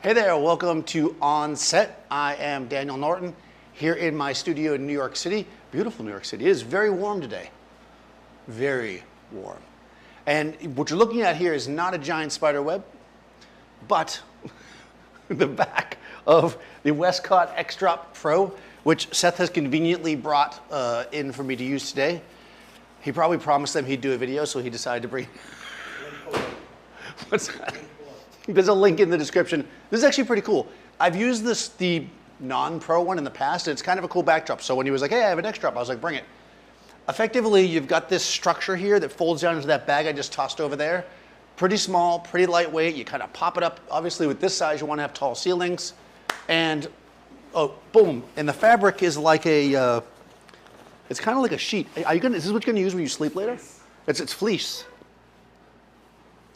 Hey there, welcome to OnSet. I am Daniel Norton here in my studio in New York City. Beautiful New York City. It is very warm today. Very warm. And what you're looking at here is not a giant spider web, but the back of the Westcott X-Drop Pro, which Seth has conveniently brought in for me to use today. He probably promised them he'd do a video, so he decided to bring... What's that? There's a link in the description. This is actually pretty cool. I've used the non-pro one in the past, and it's kind of a cool backdrop. So when he was like, hey, I have an X-Drop, I was like, bring it. Effectively, you've got this structure here that folds down into that bag I just tossed over there. Pretty small, pretty lightweight. You kind of pop it up. Obviously, with this size, you want to have tall ceilings. And, oh, boom. And the fabric is like a, it's kind of like a sheet. Are you gonna, is this what you're going to use when you sleep later? It's fleece.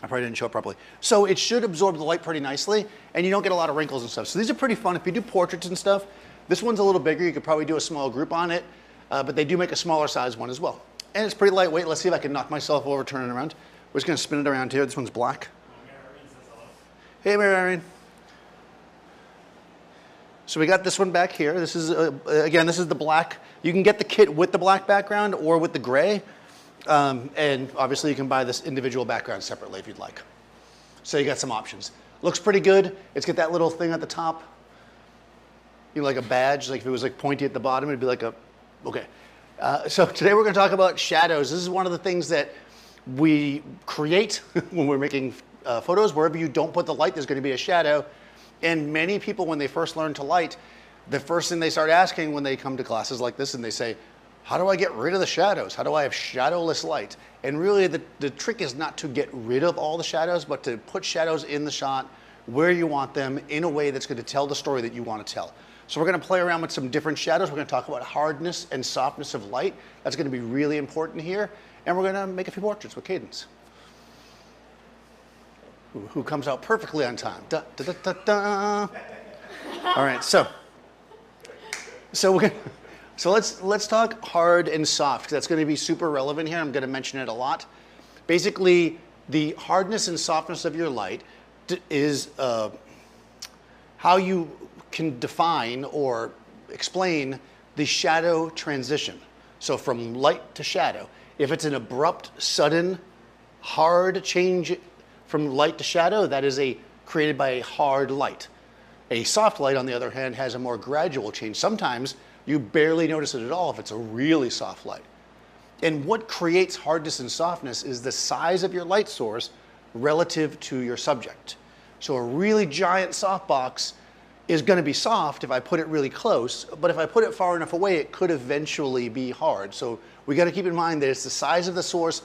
I probably didn't show it properly. So it should absorb the light pretty nicely, and you don't get a lot of wrinkles and stuff. So these are pretty fun. If you do portraits and stuff, this one's a little bigger. You could probably do a small group on it, but they do make a smaller size one as well. And it's pretty lightweight. Let's see if I can knock myself over, turn it around. We're just gonna spin it around here. This one's black. Hey, Mary Irene. So we got this one back here. This is, again, this is the black. You can get the kit with the black background or with the gray. And obviously you can buy this individual background separately if you'd like. So you got some options. Looks pretty good. It's got that little thing at the top. You know, like a badge, like if it was like pointy at the bottom, it'd be like a, okay. So today we're gonna talk about shadows. This is one of the things that we create when we're making photos. Wherever you don't put the light, there's gonna be a shadow. And many people, when they first learn to light, the first thing they start asking when they come to classes like this and they say, how do I get rid of the shadows? How do I have shadowless light? And really the trick is not to get rid of all the shadows, but to put shadows in the shot where you want them in a way that's going to tell the story that you want to tell. So we're going to play around with some different shadows. We're going to talk about hardness and softness of light. That's going to be really important here. And we're going to make a few portraits with Cadence, who comes out perfectly on time. Da, da, da, da, da. All right, so we're going to... So let's talk hard and soft, because that's going to be super relevant here. I'm going to mention it a lot. Basically, the hardness and softness of your light is how you can define or explain the shadow transition. So from light to shadow. If it's an abrupt, sudden, hard change from light to shadow, that is created by a hard light. A soft light, on the other hand, has a more gradual change. Sometimes you barely notice it at all if it's a really soft light. And what creates hardness and softness is the size of your light source relative to your subject. So a really giant softbox is going to be soft if I put it really close, but if I put it far enough away, it could eventually be hard. So we got to keep in mind that it's the size of the source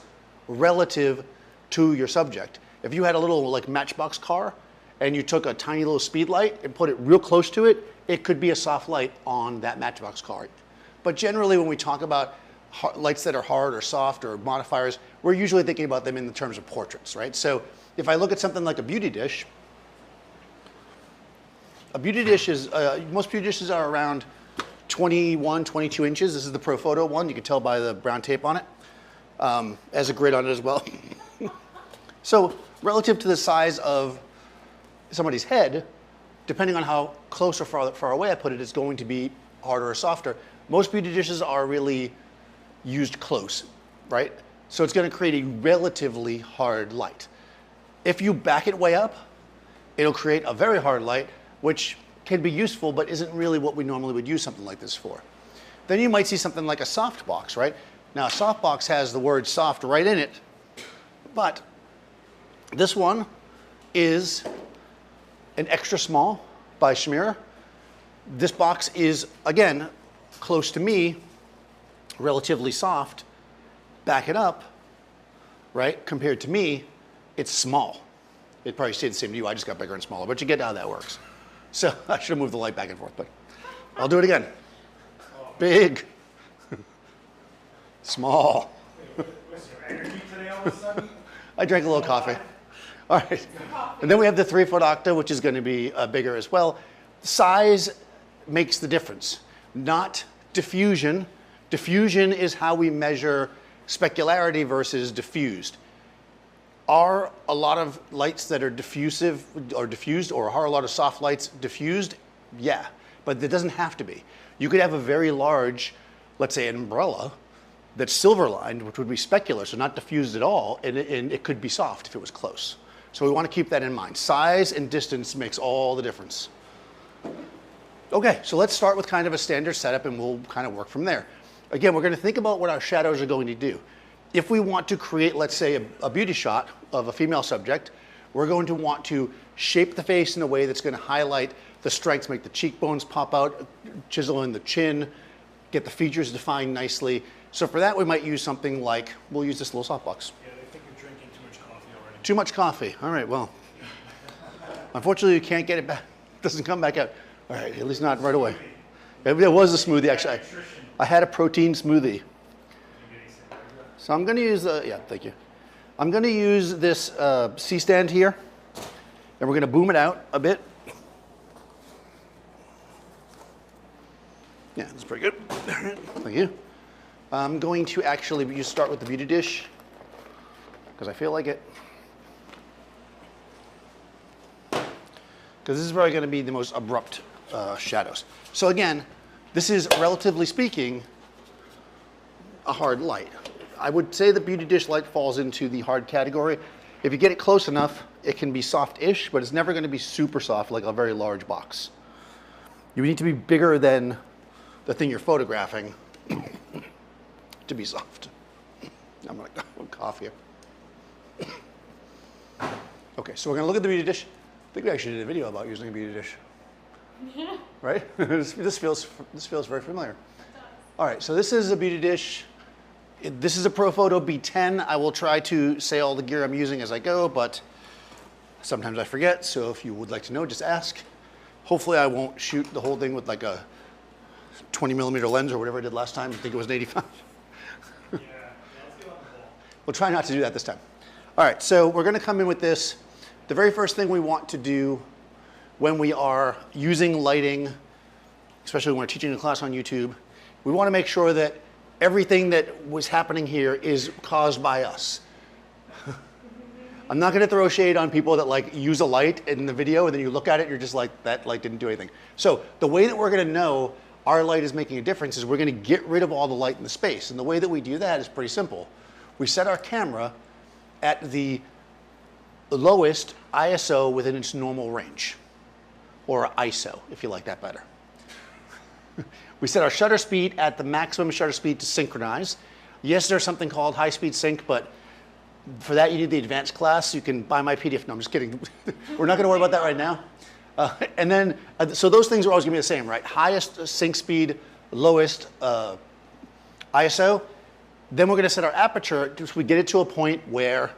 relative to your subject. If you had a little like Matchbox car and you took a tiny little speed light and put it real close to it, it could be a soft light on that Matchbox car. But generally when we talk about lights that are hard or soft or modifiers, we're usually thinking about them in the terms of portraits, right? So if I look at something like a beauty dish is, most beauty dishes are around 21, 22 inches. This is the Profoto one. You can tell by the brown tape on it. Has a grid on it as well. So relative to the size of somebody's head, depending on how close or far away I put it, it's going to be harder or softer. Most beauty dishes are really used close, right? So it's going to create a relatively hard light. If you back it way up, it'll create a very hard light, which can be useful, but isn't really what we normally would use something like this for. Then you might see something like a softbox, right? Now, a softbox has the word soft right in it, but this one is an extra small by Schmier. This box is, again, close to me, relatively soft. Back it up, right? Compared to me, it's small. It probably stayed the same to you. I just got bigger and smaller, but you get how that works. So I should have moved the light back and forth, but I'll do it again. Big, small. What's your energy today all of a sudden? I drank a little coffee. All right, and then we have the 3-foot octa, which is going to be bigger as well. Size makes the difference, not diffusion. Diffusion is how we measure specularity versus diffused. Are a lot of lights that are diffusive or diffused, or are a lot of soft lights diffused? Yeah, but it doesn't have to be. You could have a very large, let's say an umbrella, that's silver lined, which would be specular, so not diffused at all, and it could be soft if it was close. So we want to keep that in mind. Size and distance makes all the difference. Okay, so let's start with kind of a standard setup and we'll kind of work from there. Again, we're going to think about what our shadows are going to do. If we want to create, let's say, a beauty shot of a female subject, we're going to want to shape the face in a way that's going to highlight the strengths, make the cheekbones pop out, chisel in the chin, get the features defined nicely. So for that, we might use something like, we'll use this little softbox. Yeah, they think you're drinking too much coffee already. Too much coffee. All right, well, unfortunately, you can't get it back. It doesn't come back out. All right, at least not right away. There was a smoothie, actually. I had a protein smoothie. So I'm going to use yeah, thank you. I'm going to use this C-stand here, and we're going to boom it out a bit. Yeah, that's pretty good. Thank you. I'm going to actually start with the beauty dish, because I feel like it. Because this is probably going to be the most abrupt shadows. So again, this is, relatively speaking, a hard light. I would say the beauty dish light falls into the hard category. If you get it close enough, it can be soft-ish, but it's never going to be super soft like a very large box. You need to be bigger than the thing you're photographing to be soft. I'm going to cough here. Okay, so we're going to look at the beauty dish. I think we actually did a video about using a beauty dish. Right? this feels very familiar. All right, so this is a beauty dish. This is a Profoto B10. I will try to say all the gear I'm using as I go, but sometimes I forget, so if you would like to know, just ask. Hopefully I won't shoot the whole thing with like a 20mm lens or whatever I did last time. I think it was an 85. Yeah, let's get on the ball. We'll try not to do that this time. All right, so we're going to come in with this. The very first thing we want to do when we are using lighting, especially when we're teaching a class on YouTube, we want to make sure that everything that was happening here is caused by us. I'm not going to throw shade on people that like use a light in the video and then you look at it and you're just like, that light didn't do anything. So the way that we're going to know our light is making a difference is we're going to get rid of all the light in the space. And the way that we do that is pretty simple. We set our camera at the lowest ISO within its normal range, or ISO if you like that better. We set our shutter speed at the maximum shutter speed to synchronize. Yes, there's something called high-speed sync, but for that you need the advanced class. You can buy my PDF. No, I'm just kidding. We're not going to worry about that right now. And then, so those things are always going to be the same, right? Highest sync speed, lowest ISO. Then we're going to set our aperture so we get it to a point where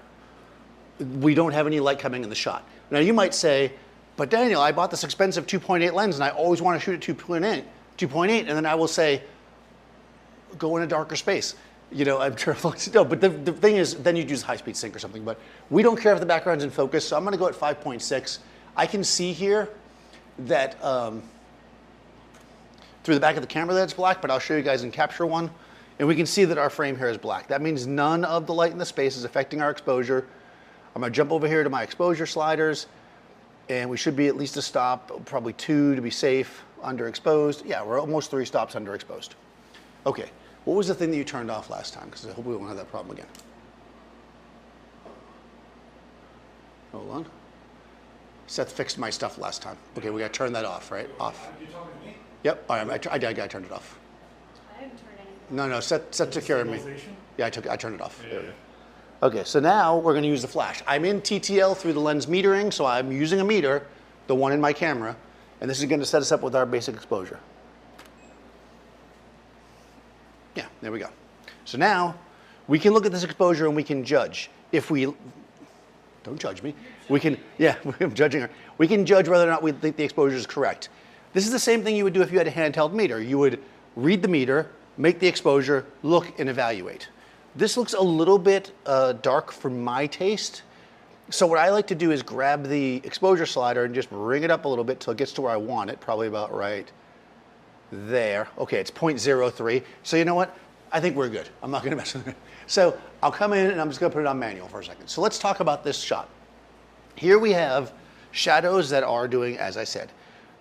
we don't have any light coming in the shot. Now you might say, but Daniel, I bought this expensive 2.8 lens and I always want to shoot at 2.8, and then I will say, go in a darker space. You know, I'm terrible. No, but the thing is, then you'd use high-speed sync or something. But we don't care if the background's in focus, so I'm going to go at 5.6. I can see here that through the back of the camera that it's black, but I'll show you guys in Capture One, and we can see that our frame here is black. That means none of the light in the space is affecting our exposure. I'm going to jump over here to my exposure sliders, and we should be at least a stop, probably 2 to be safe, underexposed. Yeah, we're almost 3 stops underexposed. Okay, what was the thing that you turned off last time? Because I hope we won't have that problem again. Hold on. Seth fixed my stuff last time. Okay, we got to turn that off, right? Off. Are you talking to me? Yep, all right, I turned it off. I didn't turn anything. No, Seth took care of me. Stabilization? Yeah, I turned it off. Yeah, There we yeah. go. Okay, so now we're going to use the flash. I'm in TTL through the lens metering, so I'm using a meter, the one in my camera, and this is going to set us up with our basic exposure. Yeah, there we go. So now we can look at this exposure and we can judge. If we, don't judge me, we can, yeah, I'm judging her. We can judge whether or not we think the exposure is correct. This is the same thing you would do if you had a handheld meter. You would read the meter, make the exposure, look and evaluate. This looks a little bit dark for my taste. So what I like to do is grab the exposure slider and just bring it up a little bit till it gets to where I want it, probably about right there. Okay, it's 0.03. So you know what? I think we're good. I'm not going to mess with it. So I'll come in and I'm just going to put it on manual for a second. So let's talk about this shot. Here we have shadows that are doing, as I said,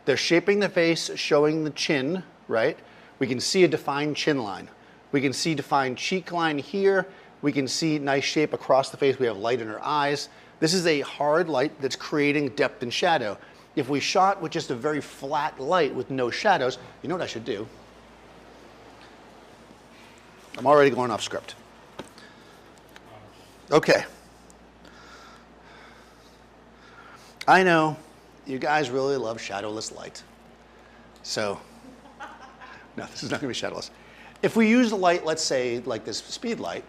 they're shaping the face, showing the chin, right? We can see a defined chin line. We can see defined cheek line here. We can see nice shape across the face. We have light in her eyes. This is a hard light that's creating depth and shadow. If we shot with just a very flat light with no shadows, you know what I should do? I'm already going off script. Okay. I know you guys really love shadowless light. So, no, this is not going to be shadowless. If we use a light, let's say like this speed light.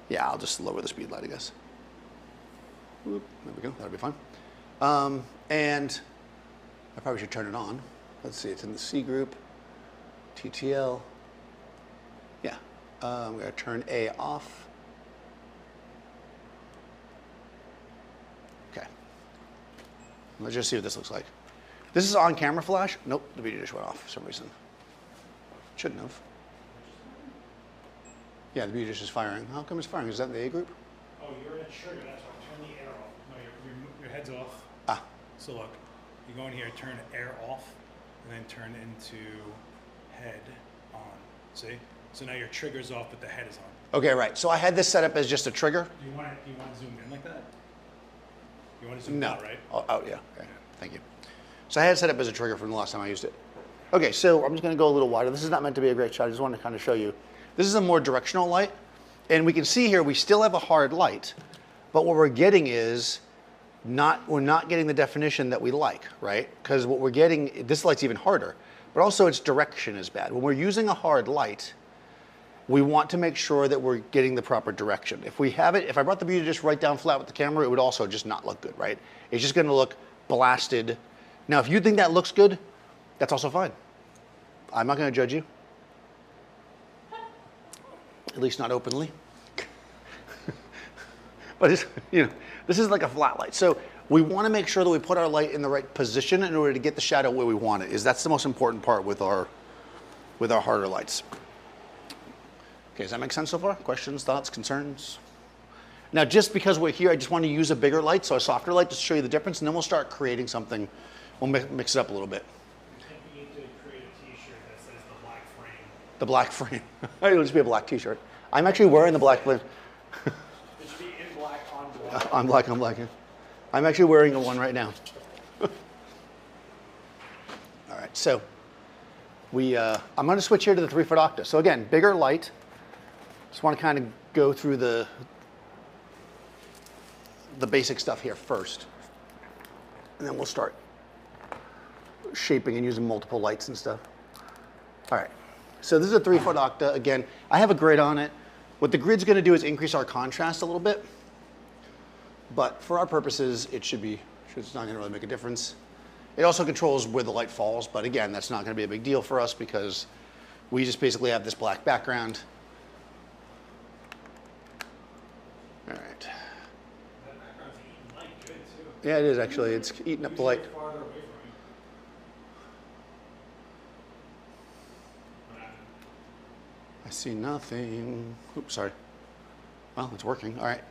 Yeah, I'll just lower the speed light, I guess. Whoop, there we go, that'll be fine. And I probably should turn it on. Let's see, it's in the C group, TTL. Yeah, I'm gonna turn A off. Okay, let's just see what this looks like. This is on camera flash. Nope, the video just went off for some reason. Shouldn't have. Yeah, the video is firing. How come it's firing? Is that in the A group? Oh, you're in a trigger. That's why. Turn the air off. No, your head's off. Ah. So look, you go in here, turn air off, and then turn into head on. See? So now your trigger's off, but the head is on. Okay, right. So I had this set up as just a trigger. Do you want to zoom in like that? You want to zoom No. out, right? Oh, yeah. Okay. Thank you. So I had it set up as a trigger from the last time I used it. Okay, so I'm just going to go a little wider. This is not meant to be a great shot. I just wanted to kind of show you. This is a more directional light. And we can see here we still have a hard light. But what we're getting is we're not getting the definition that we like, right? Because what we're getting, this light's even harder. But also its direction is bad. When we're using a hard light, we want to make sure that we're getting the proper direction. If we have it, if I brought the beauty just right down flat with the camera, it would also just not look good, right? It's just going to look blasted. Now, if you think that looks good, that's also fine. I'm not going to judge you. At least not openly. But it's, this is like a flat light. So we want to make sure that we put our light in the right position in order to get the shadow where we want it. That's the most important part with our harder lights. Okay, does that make sense so far? Questions, thoughts, concerns? Now, just because we're here, I just want to use a bigger light, so a softer light, just to show you the difference, and then we'll start creating something. We'll mix it up a little bit. I think we need to create a t-shirt that says the black frame. The black frame. It'll just be a black t-shirt. I'm actually wearing the black frame. It should be in black, on black. On black, on black. I'm actually wearing one right now. All right, so I'm going to switch here to the 3-foot octa. So again, bigger light. Just want to kind of go through the basic stuff here first. And then we'll start shaping and using multiple lights and stuff. All right, so this is a 3-foot octa. Again, I have a grid on it. What the grid's going to do is increase our contrast a little bit. But for our purposes, it's not going to really make a difference. It also controls where the light falls, but again, that's not going to be a big deal for us because we just basically have this black background. All right. That background's eating light good too. Yeah, it is actually. It's eating up the light. Farther away from you. I see nothing. Oops, sorry. Well, it's working. All right.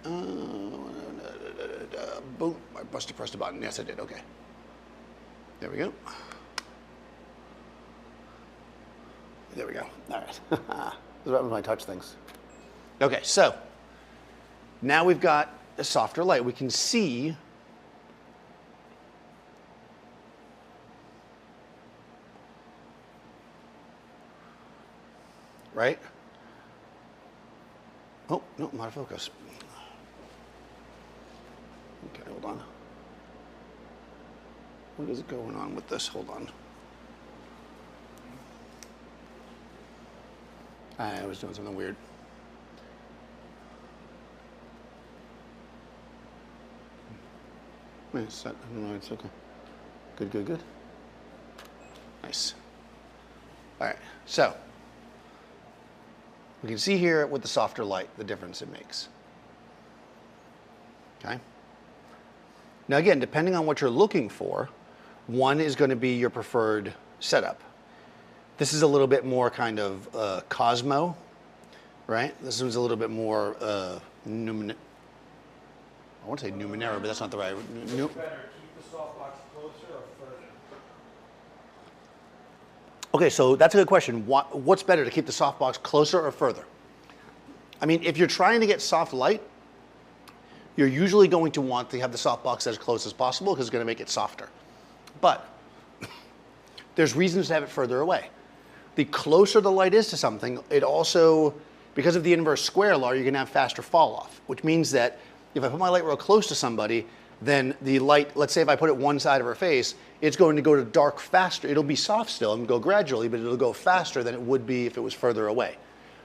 Boom. I must have pressed a button. Yes, I did. Okay. There we go. There we go. All right. This is what happens when I touch things. Okay, so now we've got a softer light. We can see right? Oh, no, I'm out of focus. Okay, hold on. What is going on with this? Hold on. I was doing something weird. Wait, it's set. I don't know, it's okay. Good, good, good. Nice. All right, so we can see here with the softer light the difference it makes. Okay. Now again, depending on what you're looking for, one is going to be your preferred setup. This is a little bit more kind of Cosmo, right? This one's a little bit more I want to say Numenera, but that's not the right. Better keep the softbox closer or further? Okay, so that's a good question. What's better, to keep the softbox closer or further? I mean, if you're trying to get soft light, you're usually going to want to have the softbox as close as possible because it's going to make it softer. But there's reasons to have it further away. The closer the light is to something, it also, because of the inverse square law, you're going to have faster fall off, which means that if I put my light real close to somebody, then the light, let's say if I put it one side of her face, it's going to go to dark faster. It'll be soft still and go gradually, but it'll go faster than it would be if it was further away.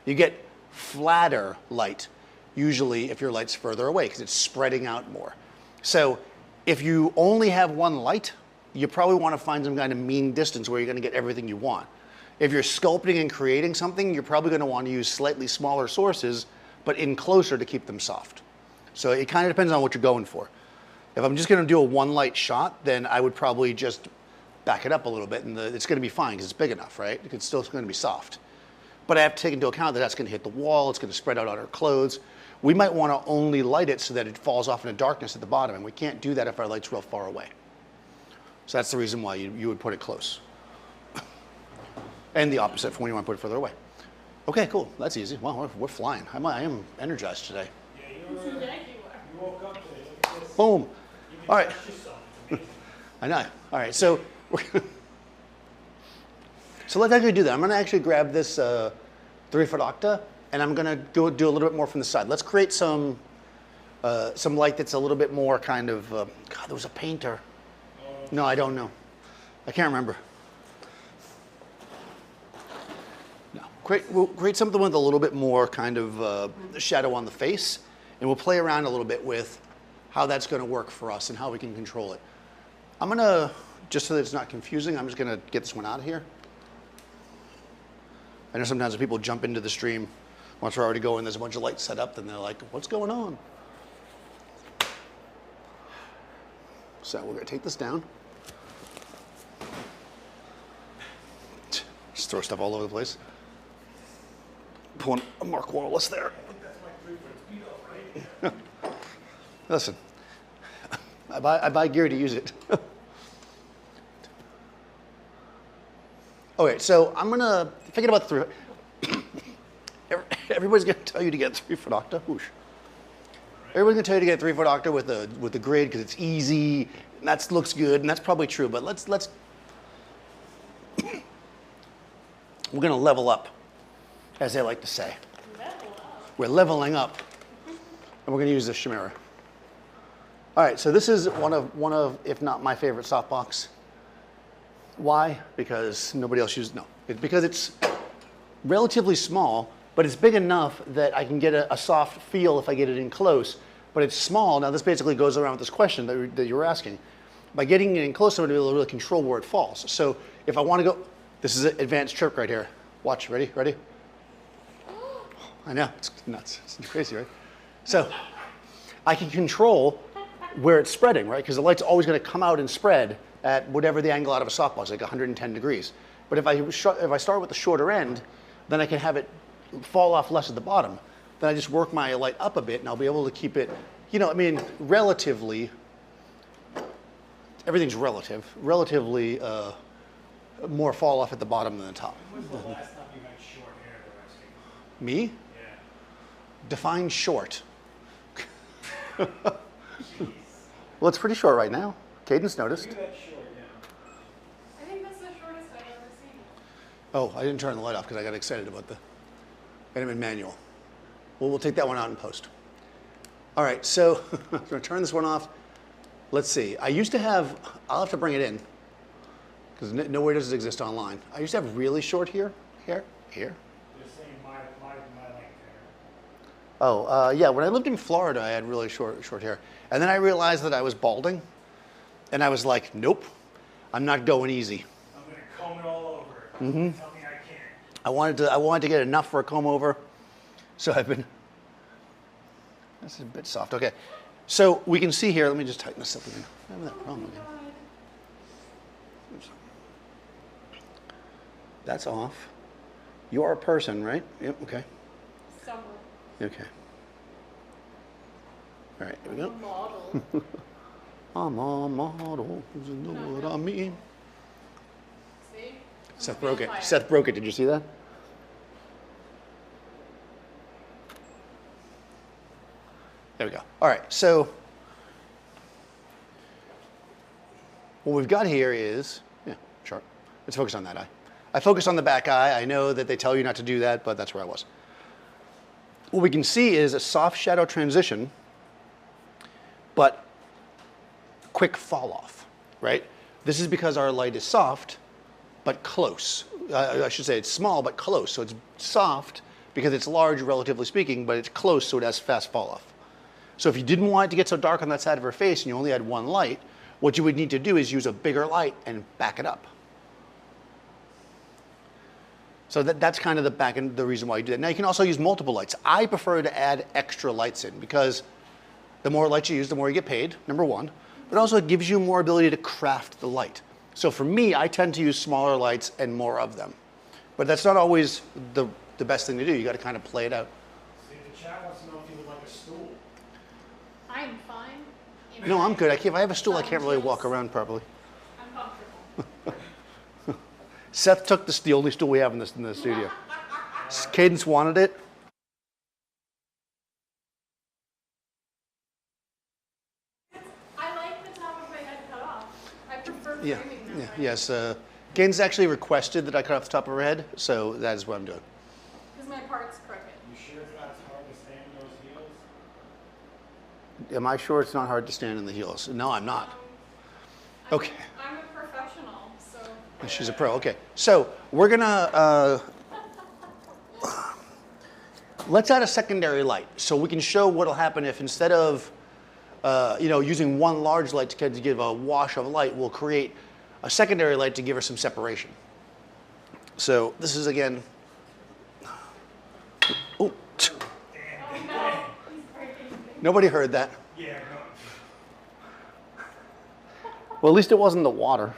You get flatter light, usually if your light's further away, because it's spreading out more. So if you only have one light, you probably want to find some kind of mean distance where you're going to get everything you want. If you're sculpting and creating something, you're probably going to want to use slightly smaller sources, but in closer to keep them soft. So it kind of depends on what you're going for. If I'm just going to do a one light shot, then I would probably just back it up a little bit, and it's going to be fine because it's big enough, right? It's still going to be soft. But I have to take into account that that's going to hit the wall, it's going to spread out on our clothes. We might want to only light it so that it falls off into darkness at the bottom, and we can't do that if our light's real far away. So that's the reason why you would put it close. And the opposite for when you want to put it further away. Okay, cool. That's easy. Wow, we're flying. I am energized today. Yeah, you woke up today. Look at this. Boom. You All right. touched yourself. Amazing. I know. All right, so let's actually do that. I'm going to actually grab this 3-foot octa, and I'm going to go do a little bit more from the side. Let's create some light that's a little bit more kind of, God, there was a painter. No, I don't know. I can't remember. No. We'll create something with a little bit more kind of shadow on the face, and we'll play around a little bit with how that's going to work for us and how we can control it. I'm going to, just so that it's not confusing, I'm just going to get this one out of here. I know sometimes when people jump into the stream, once we're already going, there's a bunch of lights set up, then they're like, what's going on? So we're going to take this down. Just throw stuff all over the place. Pulling a Mark Wallace there. Listen, I buy gear to use it. Okay, so I'm going to, thinking about the 3, everybody's going to tell you to get 3-foot octa. Whoosh. Everybody's going to tell you to get 3-foot octa with the grid because it's easy, and that looks good, and that's probably true, but let's we're going to level up, as they like to say. Level up. We're leveling up, and we're going to use this Chimera. All right, so this is one of, if not my favorite softbox. Why? Because nobody else uses, no. Because it's relatively small, but it's big enough that I can get a soft feel if I get it in close, but it's small. Now this basically goes around with this question that you were asking. By getting it in close, I'm going to be able to really control where it falls. So if I want to go, this is an advanced trick right here. Watch, ready? I know, it's nuts, it's crazy, right? So I can control where it's spreading, right? Because the light's always going to come out and spread at whatever the angle out of a softbox, like 110 degrees. But if I start with the shorter end, then I can have it fall off less at the bottom. Then I just work my light up a bit, and I'll be able to keep it, you know, I mean, relatively, everything's relatively more fall off at the bottom than the top. When was the last time you had short hair, they're asking? Me? Yeah. Define short. Jeez. Well, it's pretty short right now. Cadence noticed. Look at that short, yeah. I think that's the shortest I've ever seen. Oh, I didn't turn the light off because I got excited about the in manual. Well, we'll take that one out in post. All right, so I'm going to turn this one off. Let's see. I used to have, I'll have to bring it in because nowhere does it exist online. I used to have really short hair. Here. They're saying my length hair. Oh, yeah, when I lived in Florida, I had really short hair. And then I realized that I was balding. And I was like, nope, I'm not going easy. I'm going to comb it all over. Mm-hmm. Tell me I can't. I wanted to get enough for a comb over. So I've been, that's a bit soft. Okay, so we can see here, let me just tighten this up again. I have that problem again. That's off. You are a person, right? Yep, okay. Summer. Okay. All right, here we go. Model. I'm a model, you know what I mean? See? Seth I'm a broke it. vampire. Seth broke it. Did you see that? There we go. All right, so what we've got here is, yeah, sharp. Let's focus on that eye. I focused on the back eye. I know that they tell you not to do that, but that's where I was. What we can see is a soft shadow transition, but quick fall off, right? This is because our light is soft, but close. I should say it's small, but close. So it's soft because it's large, relatively speaking, but it's close, so it has fast fall off. So if you didn't want it to get so dark on that side of her face and you only had one light, what you would need to do is use a bigger light and back it up. So that's kind of the reason why you do that. Now you can also use multiple lights. I prefer to add extra lights in because the more lights you use, the more you get paid, number one. But also it gives you more ability to craft the light. So for me, I tend to use smaller lights and more of them. But that's not always the best thing to do. You got to kind of play it out. See, the chat wants to know if you would like a stool. I'm fine. No, I'm good. If I have a stool, I can't really walk around properly. I'm comfortable. Seth took the only stool we have in the studio. Cadence wanted it. I like the top of my head cut off. I prefer Yeah, framing that yeah, way. yes. Cadence actually requested that I cut off the top of her head, so that is what I'm doing. Because my part's crooked. You sure it's not hard to stand in those heels? Am I sure it's not hard to stand in the heels? No, I'm not. Okay. I'm a professional, so. She's a pro. Okay, so we're gonna let's add a secondary light so we can show what'll happen if instead of using one large light to give a wash of light, we'll create a secondary light to give her some separation. So this is again. Oh, Oh no, he's breaking things. nobody heard that. Yeah, no. Well, at least it wasn't the water.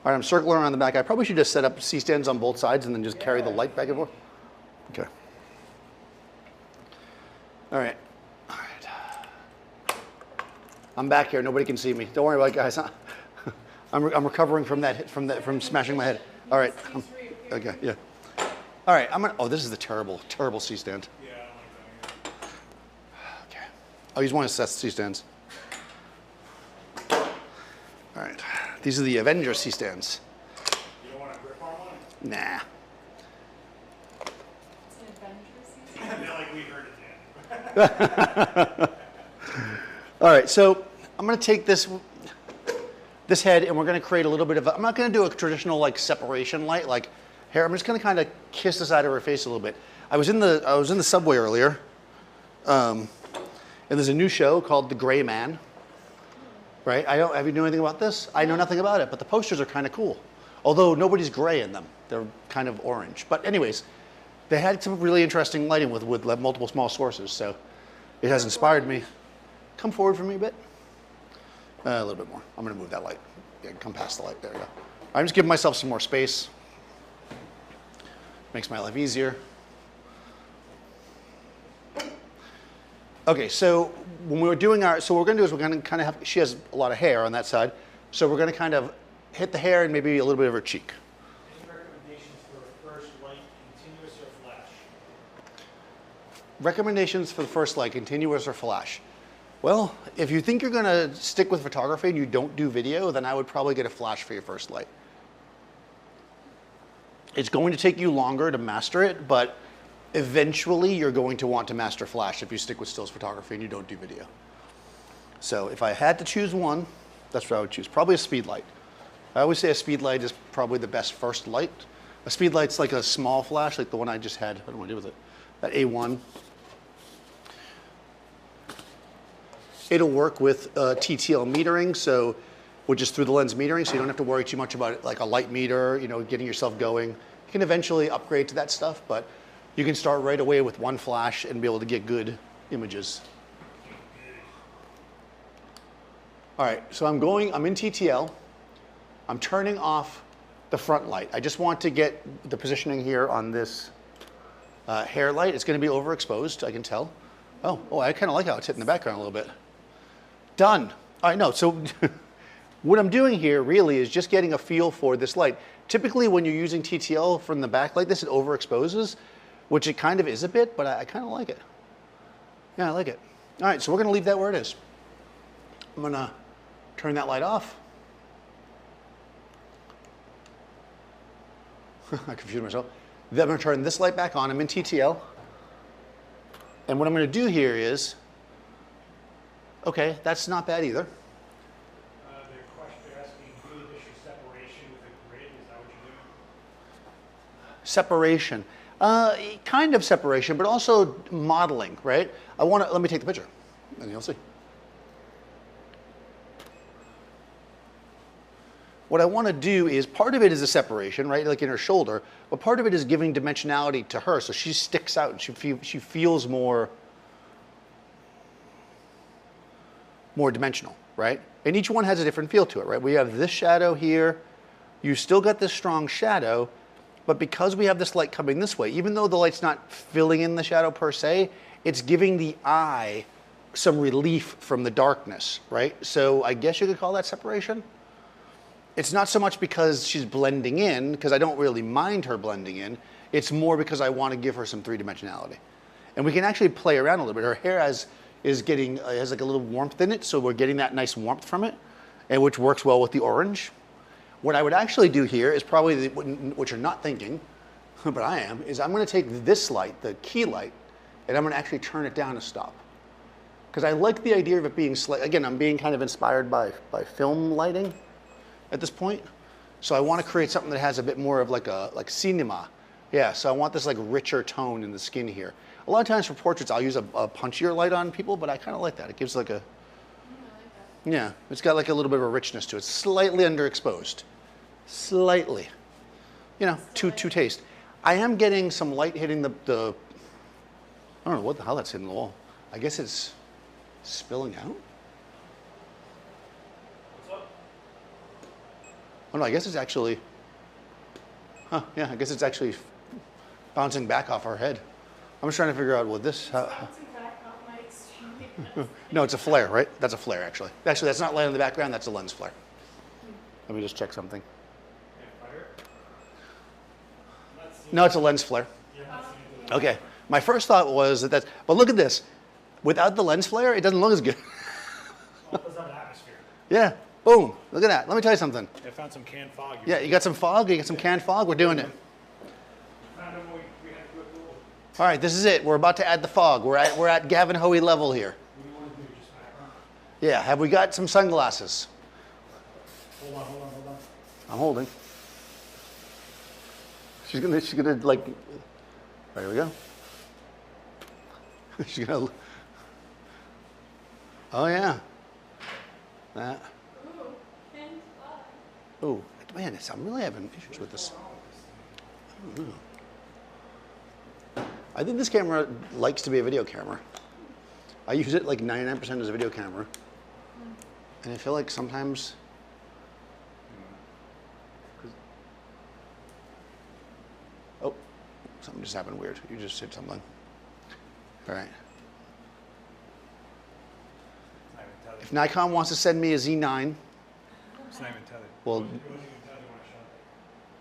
All right, I'm circling around the back. I probably should just set up C-stands on both sides and then just carry the light back and forth. Okay. All right. All right. I'm back here. Nobody can see me. Don't worry about it, guys. I'm recovering from from smashing my head. All right. Okay. Yeah. All right. Oh, this is the terrible C-stand. Yeah, I don't like that either. Okay. I'll use one of Seth's C-stands. All right. These are the Avenger C-stands. You don't want a grip on one? Nah. It's an adventure season. They're like, we heard it, Dan. All right, so I'm going to take this head and we're going to create a little bit of I'm not going to do a traditional like separation light like here. I'm just going to kind of kiss the side of her face a little bit. I was in the subway earlier, and there's a new show called The Gray Man. Right? Have you know anything about this? I know nothing about it, but the posters are kind of cool. Although nobody's gray in them. They're kind of orange. But anyways, they had some really interesting lighting with multiple small sources, so it has inspired me. Come forward for me a bit. A little bit more. I'm going to move that light. Yeah, come past the light. There we go. I'm just giving myself some more space. Makes my life easier. Okay, so when we were doing so what we're going to do is we're going to kind of have, she has a lot of hair on that side, so we're going to kind of hit the hair and maybe a little bit of her cheek. Any recommendations for a first light, continuous or flash? Recommendations for the first light, continuous or flash? Well, if you think you're going to stick with photography and you don't do video, then I would probably get a flash for your first light. It's going to take you longer to master it, but eventually you're going to want to master flash if you stick with stills photography and you don't do video. So if I had to choose one, that's what I would choose. Probably a speed light. I always say a speed light is probably the best first light. A speed light's like a small flash, like the one I just had. I don't know what to do with it. That A1. It'll work with TTL metering, so which is through the lens metering, so you don't have to worry too much about it, like a light meter, getting yourself going. You can eventually upgrade to that stuff, but you can start right away with one flash and be able to get good images. All right, so I'm in TTL. I'm turning off the front light. I just want to get the positioning here on this hair light. It's going to be overexposed, I can tell. Oh, I kind of like how it's hitting the background a little bit. Done. All right, no, so what I'm doing here really is just getting a feel for this light. Typically when you're using TTL from the back like this, it overexposes, which it kind of is a bit, but I kind of like it. Yeah, I like it. All right, so we're going to leave that where it is. I'm going to turn that light off. I confused myself. Then I'm going to turn this light back on. I'm in TTL. And what I'm going to do here is, okay, that's not bad either. They're asking, do additional separation with a grid. Is that what you're doing? Separation. Kind of separation, but also modeling, right? Let me take the picture, and you'll see. What I want to do is, part of it is a separation, right, like in her shoulder, but part of it is giving dimensionality to her, so she sticks out and she feels more dimensional, right? And each one has a different feel to it, right? We have this shadow here. You still got this strong shadow, but because we have this light coming this way, even though the light's not filling in the shadow per se, it's giving the eye some relief from the darkness, right? So I guess you could call that separation. It's not so much because she's blending in, because I don't really mind her blending in. It's more because I want to give her some three-dimensionality. And we can actually play around a little bit. Her hair has like a little warmth in it, so we're getting that nice warmth from it, and which works well with the orange. What I would actually do here is probably, what you're not thinking, but I am, is I'm going to take this light, the key light, and I'm going to actually turn it down to stop. Because I like the idea of it being again, I'm being kind of inspired by film lighting at this point. So I want to create something that has a bit more of like cinema. Yeah, so I want this like richer tone in the skin here. A lot of times for portraits, I'll use a punchier light on people, but I kind of like that. It gives like a, yeah, it's got like a little bit of a richness to it. Slightly underexposed. Slightly. You know, to taste. I am getting some light hitting the I don't know what the hell that's hitting the wall. I guess it's spilling out. Oh no, I guess it's actually, yeah, I guess it's actually bouncing back off our head. I'm just trying to figure out what this, Bouncing back off my extremity. no, it's a flare, right? That's a flare, actually. Actually, that's not light in the background, that's a lens flare. Let me just check something. No, it's a lens flare. Okay, my first thought was that that's, but look at this. Without the lens flare, it doesn't look as good. Yeah, boom, look at that. Let me tell you something. I found some canned fog. Yeah, you got some fog, you got some canned fog, we're doing it. All right, this is it. We're about to add the fog. We're at Gavin Hoey level here. Yeah, have we got some sunglasses? Hold on. I'm holding. She's gonna like, there we go. She's gonna, oh yeah. That. Oh, man, I'm really having issues with this. I don't know. I think this camera likes to be a video camera. I use it like 99% as a video camera. And I feel like sometimes, oh, something just happened weird. You just hit something. All right. If Nikon wants to send me a Z9, It's not even tethered. well,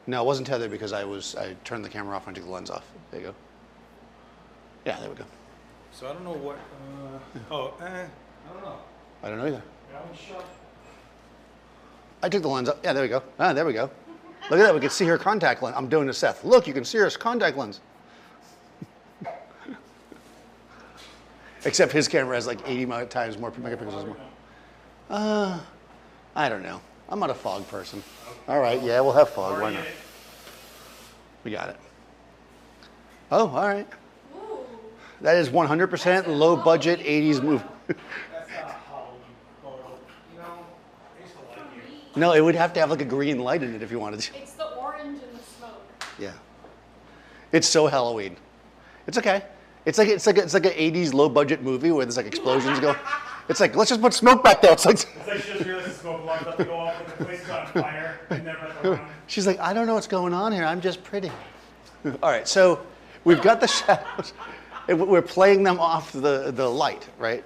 no, it wasn't tethered because I turned the camera off and took the lens off. There you go. Yeah, there we go. So I don't know what, I don't know. I don't know either. That one's shut. I took the lens off. Yeah, there we go. Ah, there we go. Look at that. We can see her contact lens. I'm doing to Seth. Look, you can see her contact lens. Except his camera has like 80 times more megapixels. I don't know. I'm not a fog person. All right, yeah, we'll have fog. Why not? We got it. Oh, all right. That is 100% low budget 80s movie. That's not a Halloween photo. You know, I used to like you. No, it would have to have like a green light in it if you wanted to. It's the orange and the smoke. Yeah. It's so Halloween. It's okay. It's like an 80s low budget movie where there's like explosions go. It's like, let's just put smoke back there. It's like It's like she just realized the smoke alarm about to go off and the place is on fire and they're about to run. She's like, I don't know what's going on here. I'm just pretty. All right, so we've got the shadows. We're playing them off the light, right?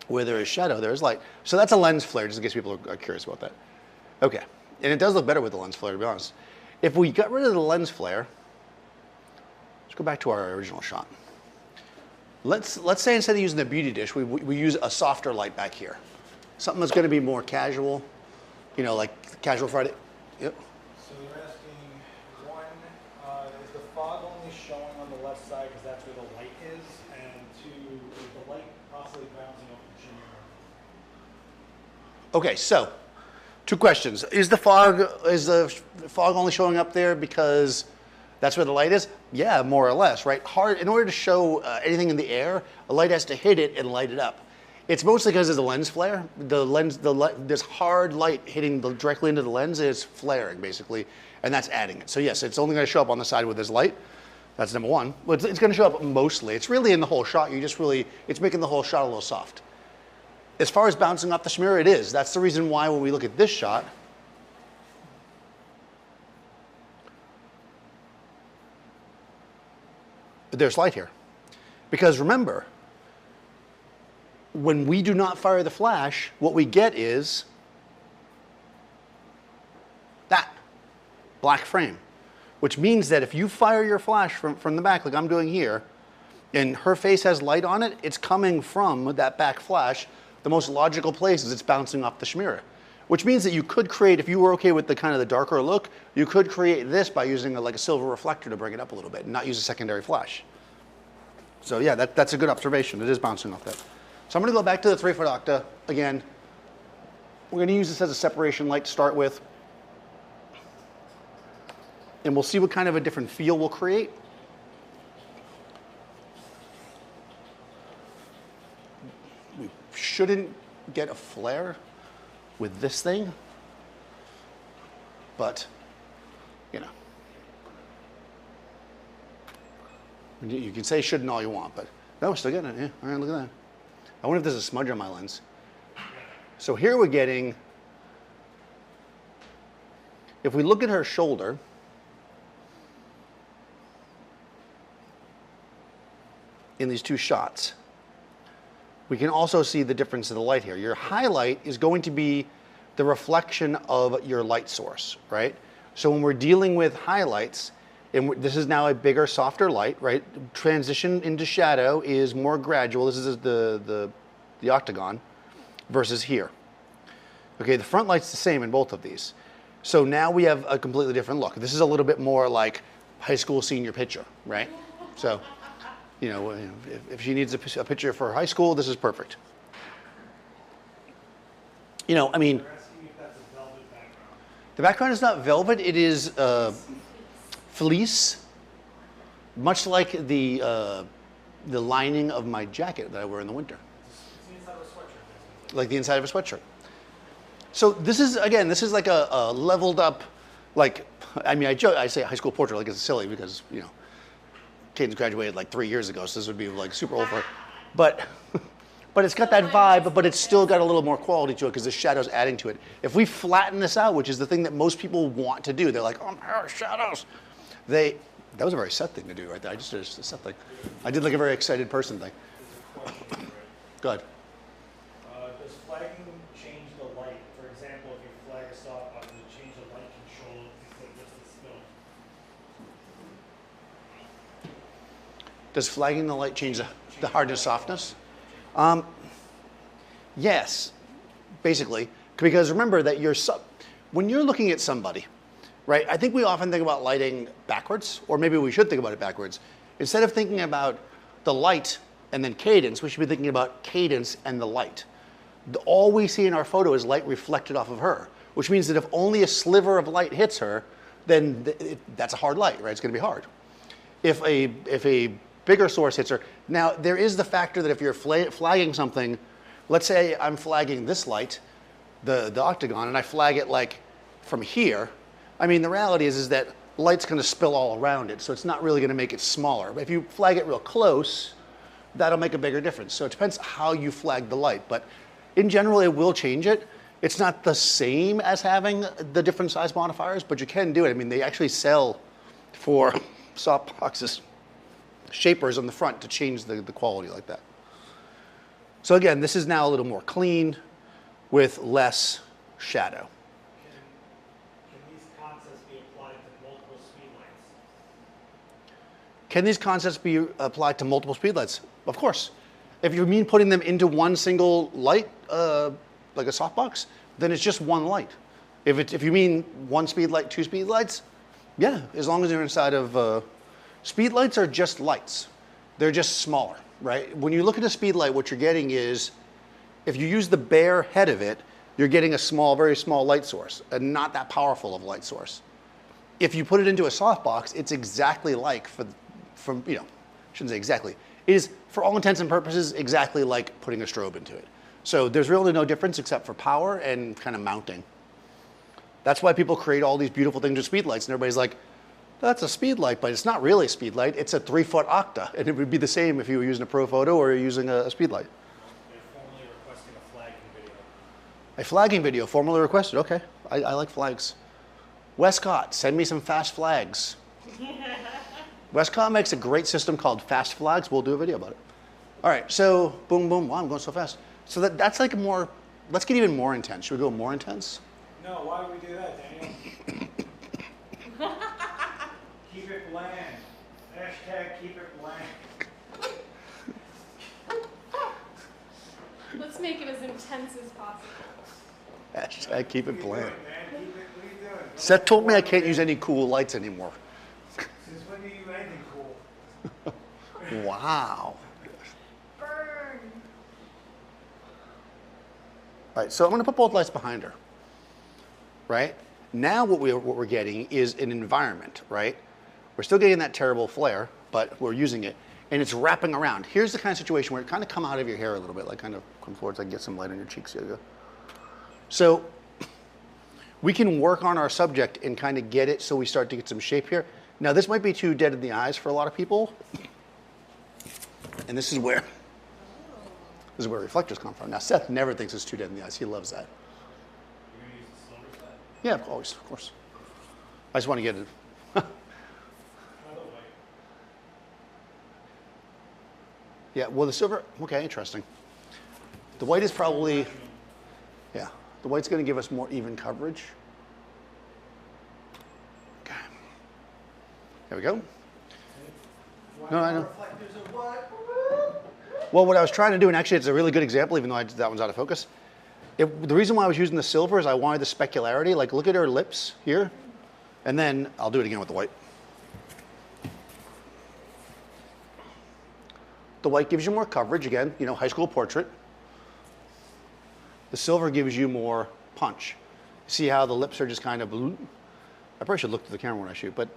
Where there is shadow, there is light. So that's a lens flare, just in case people are curious about that. Okay, and it does look better with the lens flare, to be honest. If we got rid of the lens flare, let's go back to our original shot. Let's say instead of using the beauty dish, we use a softer light back here. Something that's going to be more casual, you know, like casual Friday. Yep. So you're asking, one, is the fog only showing on the left side because that's where the light is? And two, is the light possibly bouncing off the shimmer? Okay, so two questions. Is the fog only showing up there because that's where the light is? Yeah, more or less, right? In order to show anything in the air, a light has to hit it and light it up. It's mostly because of the lens flare. This hard light hitting directly into the lens is flaring, basically, and that's adding it. So yes, it's only going to show up on the side with this light. That's number one. But it's going to show up mostly. It's really in the whole shot. It's making the whole shot a little soft. As far as bouncing off the shimmer, it is. That's the reason why when we look at this shot, there's light here. Because remember, when we do not fire the flash, what we get is that black frame, which means that if you fire your flash from the back, like I'm doing here, and her face has light on it, it's coming from that back flash. The most logical place is it's bouncing off the shimmer, which means that you could create, if you were okay with the kind of the darker look, you could create this by using like a silver reflector to bring it up a little bit and not use a secondary flash. So yeah, that's a good observation. It is bouncing off that. So I'm going to go back to the 3-foot octa again. We're going to use this as a separation light to start with. And we'll see what kind of a different feel we'll create. We shouldn't get a flare with this thing, but you know, you can say shouldn't all you want, but no, we're still getting it. Yeah, all right, look at that. I wonder if there's a smudge on my lens. So here we're getting, if we look at her shoulder, in these two shots, we can also see the difference in the light here. Your highlight is going to be the reflection of your light source, right? So when we're dealing with highlights, and this is now a bigger, softer light, right? Transition into shadow is more gradual. This is the octagon versus here. Okay, the front light's the same in both of these. So now we have a completely different look. This is a little bit more like high school senior picture, right? So, you know, if she needs a picture for high school, this is perfect. You know, I mean, the background is not velvet. It is fleece, much like the lining of my jacket that I wear in the winter. It's the inside of a sweatshirt. Like the inside of a sweatshirt. So this is, again, this is like a leveled up, like, I mean, I say high school portrait like it's silly because, you know, Kane's graduated like 3 years ago, so this would be like super old for her. But it's got that vibe, but it's still got a little more quality to it because the shadow's adding to it. If we flatten this out, which is the thing that most people want to do, they're like, oh, shadows. That was a very set thing to do right there. I just did a set thing. I did like a very excited person thing. Go ahead. Does flagging change the light? For example, if you flag a softbox, does it change the light control instead of just the spill? Does flagging the light change the hardness, softness? Yes, basically, because remember that when you're looking at somebody, right? I think we often think about lighting backwards, or maybe we should think about it backwards. Instead of thinking about the light and then cadence, we should be thinking about cadence and the light. All we see in our photo is light reflected off of her, which means that if only a sliver of light hits her, then that's a hard light, right? It's going to be hard. If a bigger source hits her, now there is the factor that if you're flagging something, let's say I'm flagging this light, the octagon, and I flag it like from here. I mean, the reality is that light's going to spill all around it, so it's not really going to make it smaller. But if you flag it real close, that'll make a bigger difference. So it depends how you flag the light. But in general, it will change it. It's not the same as having the different size modifiers, but you can do it. I mean, they actually sell for softboxes shapers on the front to change the quality like that. So again, this is now a little more clean with less shadow. Can these concepts be applied to multiple speed lights? Can these concepts be applied to multiple speed lights? Of course. If you mean putting them into one single light, like a softbox, then it's just one light. If you mean one speed light, two speed lights, yeah, as long as they're inside of, speed lights are just lights. They're just smaller, right? When you look at a speed light, what you're getting is, if you use the bare head of it, you're getting a small, very small light source, and not that powerful of a light source. If you put it into a softbox, it's exactly like, I shouldn't say exactly, it is, for all intents and purposes, exactly like putting a strobe into it. So there's really no difference except for power and kind of mounting. That's why people create all these beautiful things with speed lights, and everybody's like, that's a speed light, but it's not really a speed light, it's a 3-foot octa, and it would be the same if you were using a Profoto or you're using a speed light. They're formally requesting a flagging video. A flagging video, formally requested, okay. I like flags. Westcott, send me some fast flags. Westcott makes a great system called Fast Flags. We'll do a video about it. All right, so boom, boom. Wow, I'm going so fast. So that's like more, let's get even more intense. Should we go more intense? No, why would we do that, Daniel? Keep it bland. Hashtag keep it bland. Let's make it as intense as possible. Hashtag keep it bland. Man, keep it, what are you doing? Seth told me I can't use any cool lights anymore. Since when do you do anything cool? Wow. Burn. All right, so I'm going to put both lights behind her, right? Now what we're getting is an environment, right? We're still getting that terrible flare, but we're using it, and it's wrapping around. Here's the kind of situation where it kind of come out of your hair a little bit, like kind of come forward so I can get some light on your cheeks. There you go. So we can work on our subject and kind of get it so we start to get some shape here. Now this might be too dead in the eyes for a lot of people, and this is where reflectors come from. Now Seth never thinks it's too dead in the eyes. He loves that. You're going to use the silver set? Yeah, always, of course. I just want to get it. By the way, Yeah, well the silver, okay, interesting. The white is probably, yeah, the white's going to give us more even coverage. Okay. There we go. No, I know. reflectors of what? Well, what I was trying to do, and actually it's a really good example, even though that one's out of focus. The reason why I was using the silver is I wanted the specularity. Like, look at her lips here, and then I'll do it again with the white. The white gives you more coverage, again, you know, high school portrait. The silver gives you more punch. See how the lips are just kind of blue? I probably should look to the camera when I shoot, but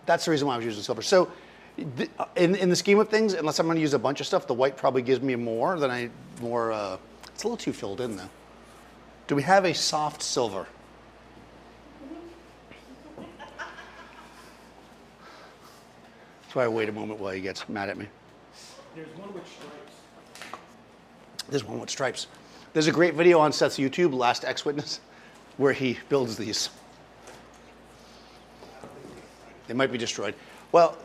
that's the reason why I was using silver. So in the scheme of things, unless I'm going to use a bunch of stuff, the white probably gives me more than it's a little too filled in though. Do we have a soft silver? That's why I wait a moment while he gets mad at me. There's one with stripes. There's one with stripes. There's a great video on Seth's YouTube, Last X-Witness, where he builds these. They might be destroyed. Well,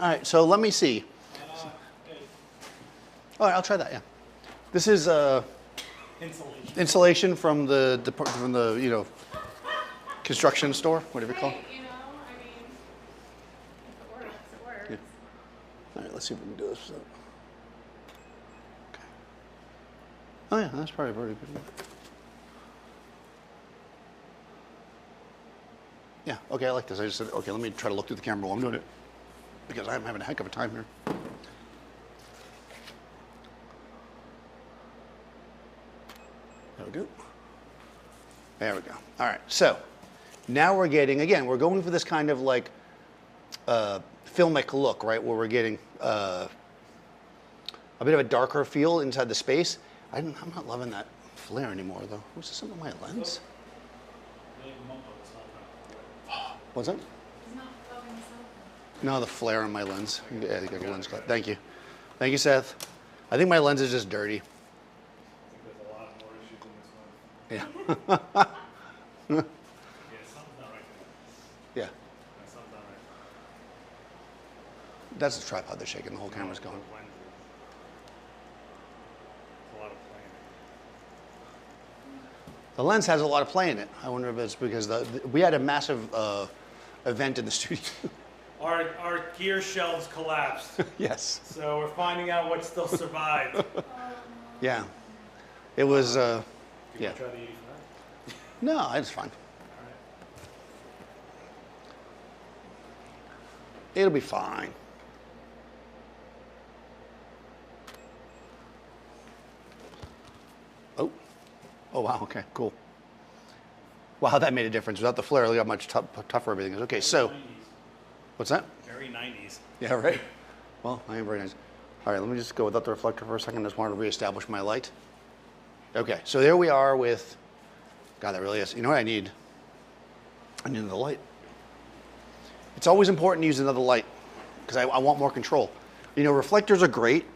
all right, so let me see. All right, I'll try that, yeah. This is insulation from the you know, construction store, whatever you call it. Hey, you know, I mean, if it works, it works. Yeah. All right, let's see if we can do this. Okay. Oh yeah, that's probably pretty good. Yeah, okay, I like this. I just said, okay, let me try to look through the camera while I'm doing it, because I'm having a heck of a time here. There we go. There we go. All right, so now we're getting, again, we're going for this kind of like filmic look, right, where we're getting a bit of a darker feel inside the space. I'm not loving that flare anymore, though. Was this something on my lens? What's that? He's not loving himself. No, the flare on my lens. Yeah, I got a lens cut. Thank you. Thank you, Seth. I think my lens is just dirty. I think there's a lot more issues in this one. Yeah. Yeah, something's not right Yeah. there. Something's not right. That's the tripod they're shaking. The whole camera's going. There's a lot of playing. The lens has a lot of play in it. I wonder if it's because we had a massive event in the studio. Our gear shelves collapsed. Yes. So we're finding out what still survived. Yeah. It was, Can yeah. you try the 85? No, it's fine. All right. It'll be fine. Oh. Oh, wow. Okay, cool. Wow, that made a difference. Without the flare, look how much tougher everything is. Okay, so, 90s. what's that? Very 90s. Yeah, right. Well, I am very nice. All right, let me just go without the reflector for a second. I just wanted to reestablish my light. Okay, so there we are with, God, that really is. You know what I need? I need another light. It's always important to use another light because I want more control. You know, reflectors are great,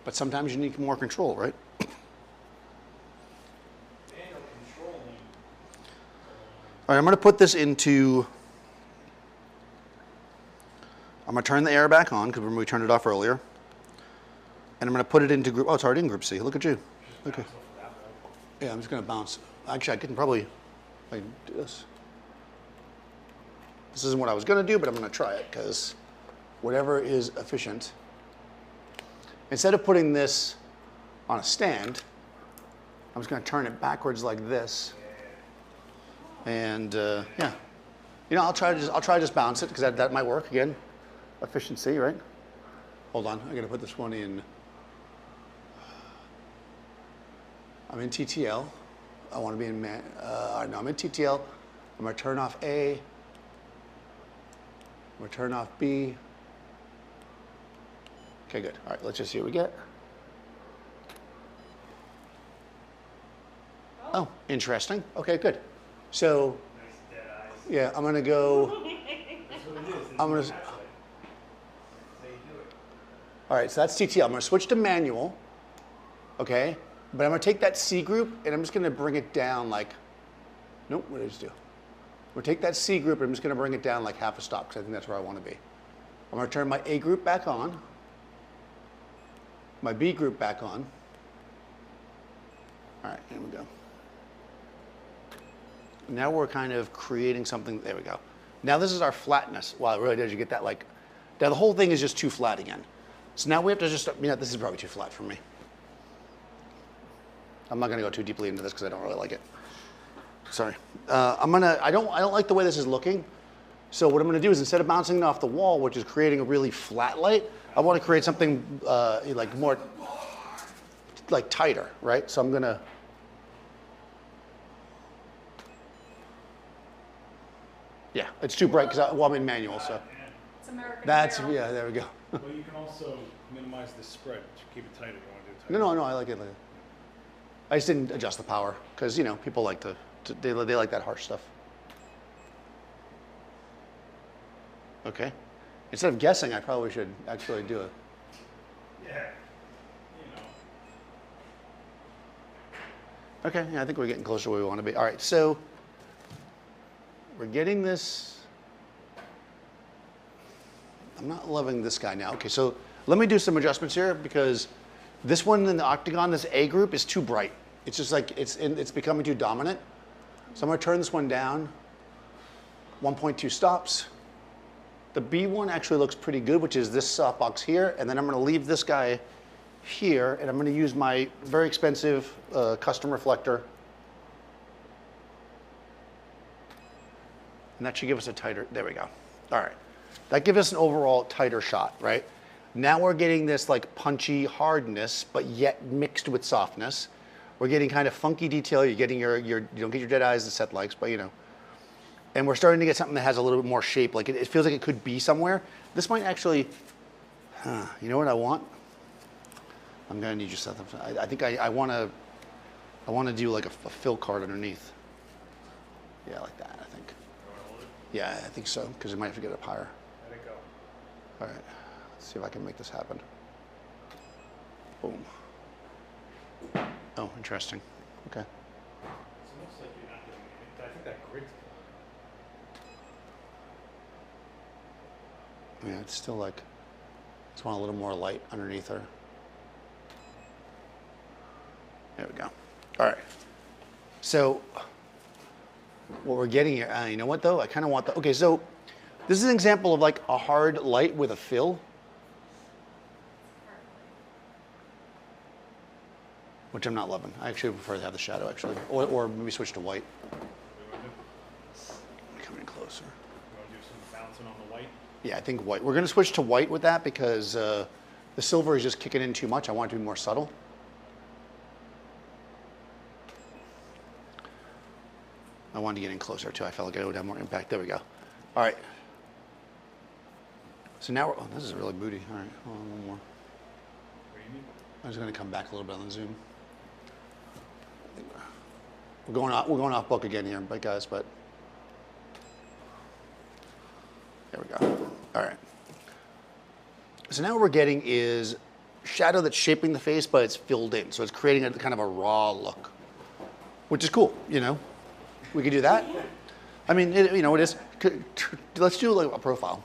but sometimes you need more control, right? All right, I'm going to put this into, I'm going to turn the air back on because we turned it off earlier. And I'm going to put it into group, oh, it's already in group C. Look at you. Okay. Yeah, I'm just going to bounce. Actually, I can probably do this. This isn't what I was going to do, but I'm going to try it because whatever is efficient. Instead of putting this on a stand, I'm just going to turn it backwards like this. And yeah, you know, I'll try to just bounce it because that might work again. Efficiency, right? Hold on, I'm gonna put this one in. I'm in TTL. I want to be in no, I'm in TTL. I'm gonna turn off A. I'm gonna turn off B. Okay, good. All right, let's just see what we get. Oh, interesting. Okay, good. So, yeah, I'm gonna go. I'm gonna. All right, so that's TTL. I'm gonna switch to manual. Okay, but I'm gonna take that C group and I'm just gonna bring it down like. Nope, what did I just do? I'm gonna take that C group and I'm just gonna bring it down like half a stop because I think that's where I want to be. I'm gonna turn my A group back on. My B group back on. All right, here we go. Now we're kind of creating something. There we go. Now this is our flatness. Wow, it really does. You get that like, now the whole thing is just too flat again. So now we have to just, you know, this is probably too flat for me. I'm not gonna go too deeply into this because I don't really like it. Sorry. I don't like the way this is looking. So what I'm gonna do is instead of bouncing it off the wall, which is creating a really flat light, I want to create something like more, like tighter, right? So I'm gonna. Yeah, it's too bright because I'm in manual, so. It's American That's, Apparel. yeah, there we go. Well, you can also minimize the spread, but you keep it tighter. You want to do it tighter. No, I like it. I just didn't adjust the power because, you know, people like they like that harsh stuff. Okay. Instead of guessing, I probably should actually do it. Yeah. You know. Okay, yeah, I think we're getting closer to where we want to be. All right, so we're getting this. I'm not loving this guy now. Okay, so let me do some adjustments here because this one in the octagon, this A group, is too bright. It's just like, it's becoming too dominant. So I'm gonna turn this one down, 1.2 stops. The B one actually looks pretty good, which is this softbox here, and then I'm gonna leave this guy here, and I'm gonna use my very expensive custom reflector. And that should give us a tighter, there we go. All right, that gives us an overall tighter shot, right? Now we're getting this like punchy hardness, but yet mixed with softness. We're getting kind of funky detail. You're getting you don't get your dead eyes that Seth likes, but you know. And we're starting to get something that has a little bit more shape. Like it feels like it could be somewhere. This might actually, you know what I want? I'm gonna need you something. I think I wanna do like a fill card underneath. Yeah, like that, I think. Yeah, I think so, because it might have to get up higher. Let it go. All right, let's see if I can make this happen. Boom. Oh, interesting. Okay. So it looks like you're not getting it. I think that grid's Yeah, it's still like, just want a little more light underneath her. There we go. All right. So what we're getting here, you know what though? I kind of want the, okay, so this is an example of like a hard light with a fill. Which I'm not loving. I actually prefer to have the shadow actually, or maybe switch to white. Come in closer. You want to do some bouncing on the white? Yeah, I think white. We're going to switch to white with that because the silver is just kicking in too much. I want it to be more subtle. I wanted to get in closer too. I felt like it would have more impact. There we go. All right. So now we're, oh, this is really booty. All right, hold on, one more. What do you need? I'm just going to come back a little bit on the zoom. We're going off book again here, but guys, but there we go. All right. So now what we're getting is shadow that's shaping the face, but it's filled in. So it's creating a kind of a raw look, which is cool, you know. We could do that. I mean, you know, it is. Let's do like a profile.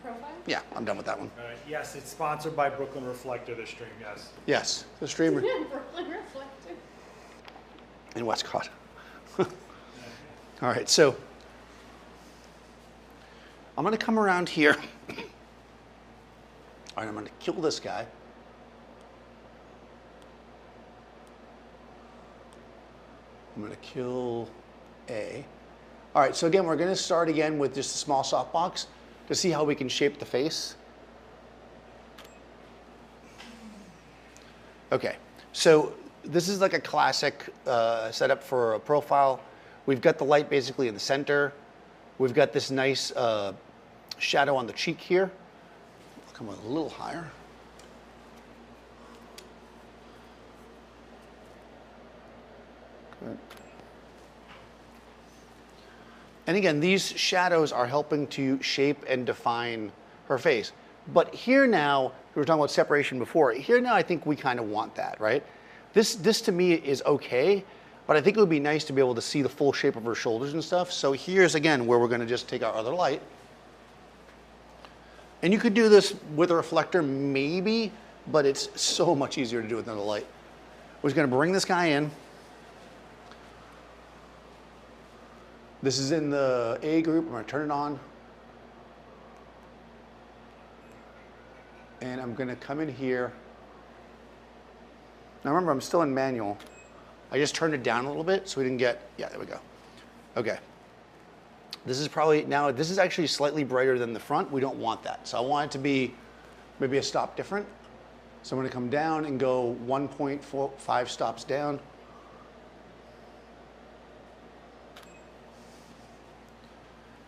Profile? Yeah, I'm done with that one. Yes, it's sponsored by Brooklyn Reflector, this stream, yes. Yes, the streamer Yeah, Brooklyn Reflector. in Westcott. All right, so I'm going to come around here. All right, I'm going to kill this guy. I'm going to kill A. All right, so again, we're going to start again with just a small softbox to see how we can shape the face. Okay, so this is like a classic setup for a profile. We've got the light basically in the center. We've got this nice shadow on the cheek here. I'll come a little higher. Good. And again, these shadows are helping to shape and define her face. But here now, we were talking about separation before. Here now, I think we kind of want that, right? This to me is okay, but I think it would be nice to be able to see the full shape of her shoulders and stuff. So here's again where we're going to just take our other light. And you could do this with a reflector maybe, but it's so much easier to do with another light. We're just going to bring this guy in. This is in the A group. I'm going to turn it on. And I'm going to come in here. Now remember, I'm still in manual. I just turned it down a little bit so we didn't get, yeah, there we go. Okay. This is probably, now this is actually slightly brighter than the front. We don't want that. So I want it to be maybe a stop different. So I'm going to come down and go 1.5 stops down.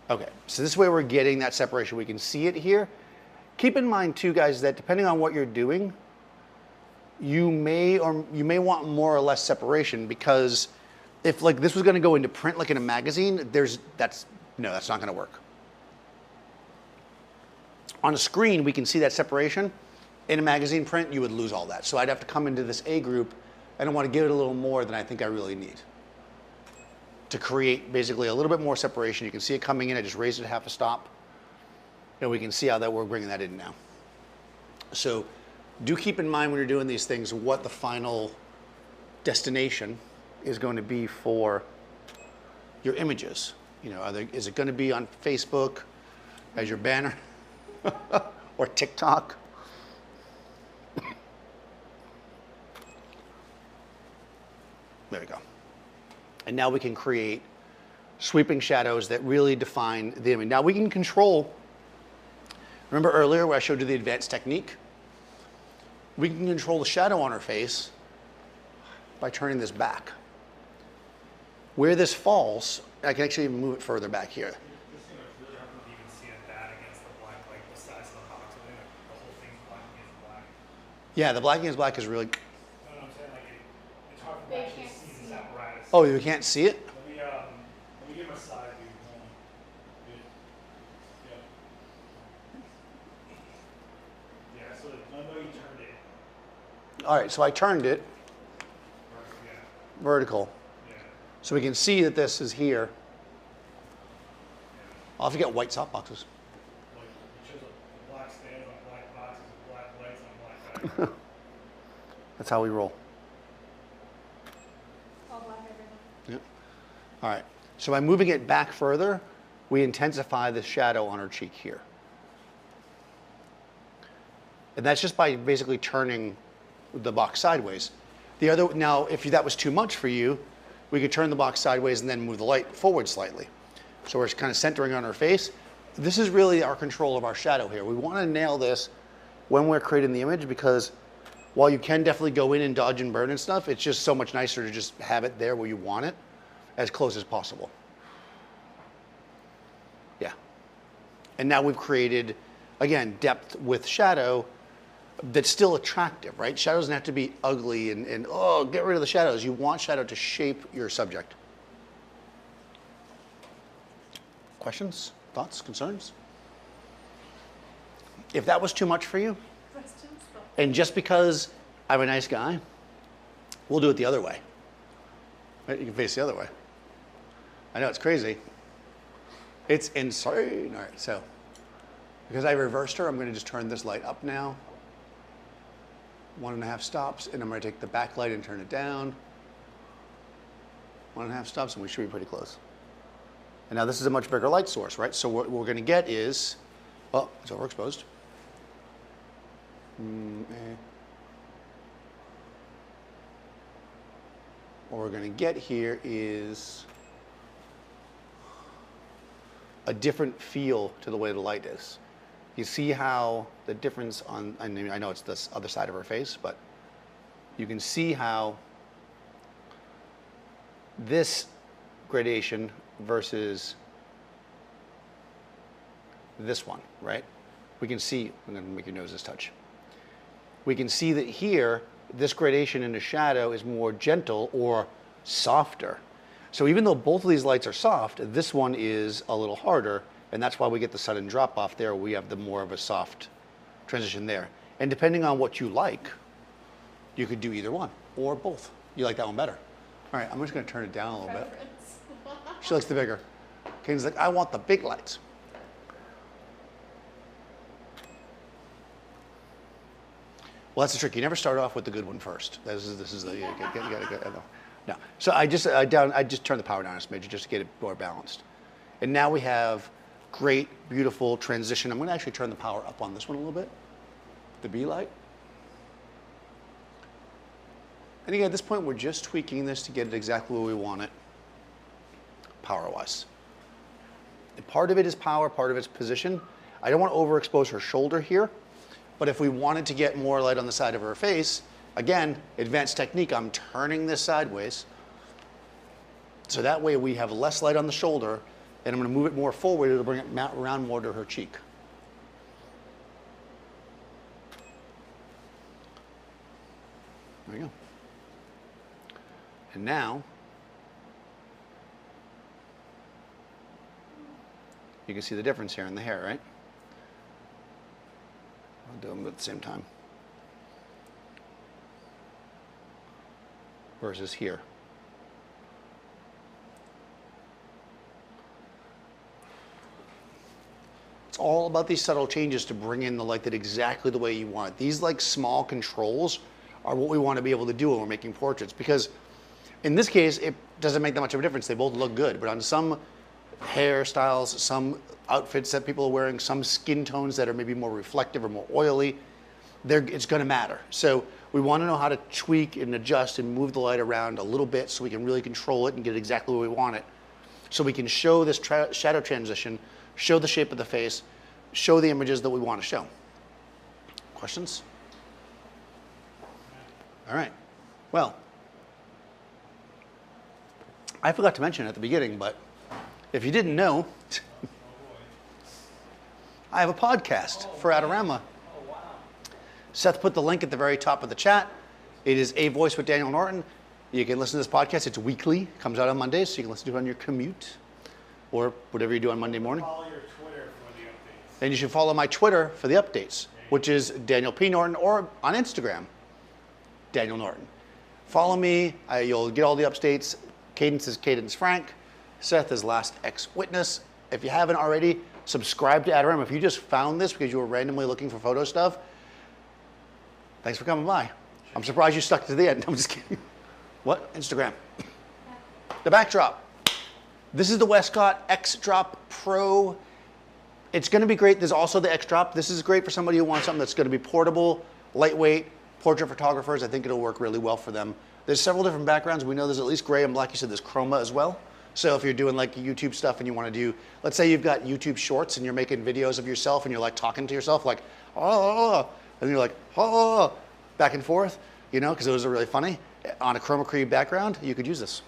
Okay, so this way we're getting that separation. We can see it here. Keep in mind too, guys, that depending on what you're doing, you may want more or less separation, because if like this was going to go into print like in a magazine, that's not going to work. On a screen, we can see that separation. In a magazine print, you would lose all that. So I'd have to come into this A group, and I want to give it a little more than I think I really need to create basically a little bit more separation. You can see it coming in. I just raised it half a stop. And we can see how that we're bringing that in now. So do keep in mind when you're doing these things what the final destination is going to be for your images. You know, is it going to be on Facebook as your banner or TikTok? There we go. And now we can create sweeping shadows that really define the image. Now we can control, remember earlier where I showed you the advanced technique? We can control the shadow on her face by turning this back. Where this falls, I can actually even move it further back here. This thing looks really hard to even see that against the black, like the size of the box. I think the whole thing's black against black. Yeah, the black against black is really, No, I'm saying like it's hard for me to They actually can't see see this it. apparatus. oh, you can't see it? Let me give him a side view. Yeah. All right, so I turned it vertical. So we can see that this is here. I'll have to get white softboxes. Black stands on black boxes, black lights on black background. That's how we roll. All black everything. Yep. All right, so by moving it back further, we intensify the shadow on her cheek here. And that's just by basically turning the box sideways. The other, now, if that was too much for you, we could turn the box sideways and then move the light forward slightly. So we're kind of centering on her face. This is really our control of our shadow here. We want to nail this when we're creating the image, because while you can definitely go in and dodge and burn and stuff, it's just so much nicer to just have it there where you want it, as close as possible. Yeah. And now we've created, again, depth with shadow that's still attractive, right? Shadow doesn't have to be ugly and oh, get rid of the shadows. You want shadow to shape your subject. Questions, thoughts, concerns? If that was too much for you, Questions? and just because I'm a nice guy, we'll do it the other way. Right? You can face the other way. I know it's crazy. It's insane. All right, so because I reversed her, I'm going to just turn this light up now. 1.5 stops, and I'm going to take the backlight and turn it down. 1.5 stops, and we should be pretty close. And now this is a much bigger light source, right? So what we're going to get is, oh, it's overexposed. What we're going to get here is a different feel to the way the light is. You see how the difference on, I mean, I know it's this other side of her face, but you can see how this gradation versus this one, right? We can see, I'm going to make your noses touch. We can see that here, this gradation in the shadow is more gentle or softer. So even though both of these lights are soft, this one is a little harder, and that's why we get the sudden drop off there. We have the more of a soft transition there. And depending on what you like, you could do either one or both. You like that one better. All right, I'm just going to turn it down a little bit. She likes the bigger. Kane's like, I want the big lights. Well, that's the trick. You never start off with the good one first. This is the, you gotta no. So I just turned the power down a smidge just to get it more balanced. And now we have great, beautiful transition. I'm going to actually turn the power up on this one a little bit, the B light. And again, at this point, we're just tweaking this to get it exactly where we want it, power-wise. And part of it is power, part of it's position. I don't want to overexpose her shoulder here, but if we wanted to get more light on the side of her face, again, advanced technique, I'm turning this sideways. So that way we have less light on the shoulder, and I'm going to move it more forward. It'll bring it around more to her cheek. There you go. And now, you can see the difference here in the hair, right? I'll do them at the same time. Versus here. It's all about these subtle changes to bring in the light that exactly the way you want it. These like small controls are what we want to be able to do when we're making portraits, because in this case, it doesn't make that much of a difference. They both look good, but on some hairstyles, some outfits that people are wearing, some skin tones that are maybe more reflective or more oily, it's going to matter. So we want to know how to tweak and adjust and move the light around a little bit so we can really control it and get it exactly where we want it. So we can show this shadow transition, show the shape of the face, show the images that we want to show. Questions? All right. Well, I forgot to mention at the beginning, but if you didn't know, I have a podcast for Adorama. Seth put the link at the very top of the chat. It is A Voice with Daniel Norton. You can listen to this podcast. It's weekly. Comes out on Mondays, so you can listen to it on your commute or whatever you do on Monday morning. Follow your Twitter for the updates. And you should follow my Twitter for the updates, which is Daniel P. Norton, or on Instagram. Daniel Norton. Follow me. You'll get all the updates. Cadence is Cadence Frank. Seth is Last X Witness. If you haven't already, subscribe to Adorama. If you just found this because you were randomly looking for photo stuff, thanks for coming by. I'm surprised you stuck to the end. I'm just kidding. What? Instagram. The backdrop. This is the Westcott X-Drop Pro. It's going to be great. There's also the X-Drop. This is great for somebody who wants something that's going to be portable, lightweight. Portrait photographers, I think it'll work really well for them. There's several different backgrounds. We know there's at least gray and black. You said there's chroma as well. So if you're doing like YouTube stuff and you want to do, let's say you've got YouTube shorts and you're making videos of yourself and you're like talking to yourself like, oh, and you're like, oh, back and forth, you know, because those are really funny. On a chroma key background, you could use this.